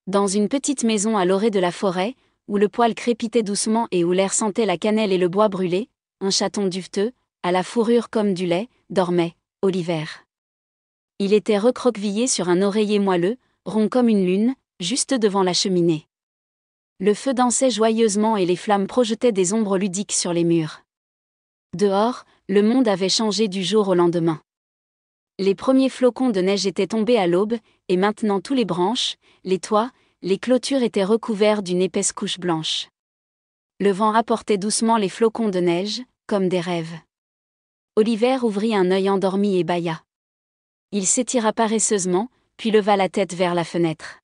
Dans une petite maison à l'orée de la forêt, où le poêle crépitait doucement et où l'air sentait la cannelle et le bois brûlé, un chaton duveteux, à la fourrure comme du lait, dormait, Oliver. Il était recroquevillé sur un oreiller moelleux, rond comme une lune, juste devant la cheminée. Le feu dansait joyeusement et les flammes projetaient des ombres ludiques sur les murs. Dehors, le monde avait changé du jour au lendemain. Les premiers flocons de neige étaient tombés à l'aube, et maintenant tous les branches, les toits, les clôtures étaient recouverts d'une épaisse couche blanche. Le vent apportait doucement les flocons de neige, comme des rêves. Oliver ouvrit un œil endormi et bâilla. Il s'étira paresseusement, puis leva la tête vers la fenêtre.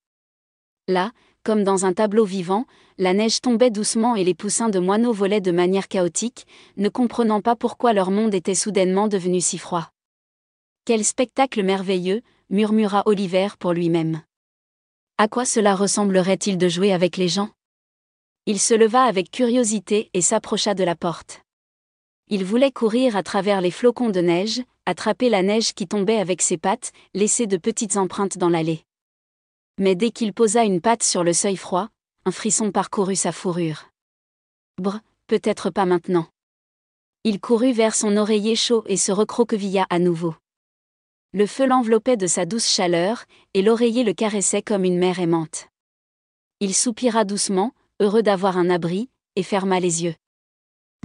Là, comme dans un tableau vivant, la neige tombait doucement et les poussins de moineaux volaient de manière chaotique, ne comprenant pas pourquoi leur monde était soudainement devenu si froid. Quel spectacle merveilleux, murmura Oliver pour lui-même. À quoi cela ressemblerait-il de jouer avec les gens ? Il se leva avec curiosité et s'approcha de la porte. Il voulait courir à travers les flocons de neige, attraper la neige qui tombait avec ses pattes, laisser de petites empreintes dans l'allée. Mais dès qu'il posa une patte sur le seuil froid, un frisson parcourut sa fourrure. Brr, peut-être pas maintenant. Il courut vers son oreiller chaud et se recroquevilla à nouveau. Le feu l'enveloppait de sa douce chaleur, et l'oreiller le caressait comme une mère aimante. Il soupira doucement, heureux d'avoir un abri, et ferma les yeux.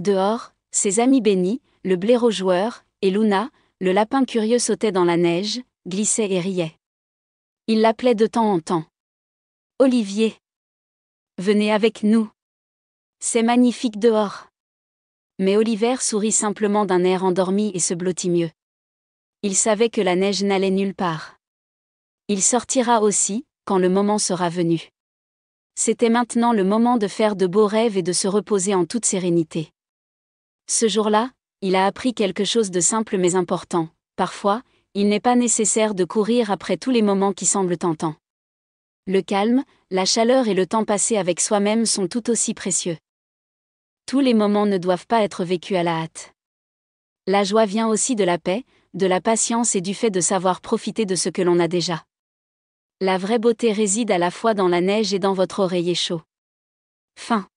Dehors, ses amis bénis, le blaireau joueur, et Luna, le lapin curieux sautaient dans la neige, glissaient et riaient. Il l'appelait de temps en temps. « Olivier! Venez avec nous! C'est magnifique dehors !» Mais Oliver sourit simplement d'un air endormi et se blottit mieux. Il savait que la neige n'allait nulle part. Il sortira aussi, quand le moment sera venu. C'était maintenant le moment de faire de beaux rêves et de se reposer en toute sérénité. Ce jour-là, il a appris quelque chose de simple mais important. Parfois, il n'est pas nécessaire de courir après tous les moments qui semblent tentants. Le calme, la chaleur et le temps passé avec soi-même sont tout aussi précieux. Tous les moments ne doivent pas être vécus à la hâte. La joie vient aussi de la paix, de la patience et du fait de savoir profiter de ce que l'on a déjà. La vraie beauté réside à la fois dans la neige et dans votre oreiller chaud. Fin.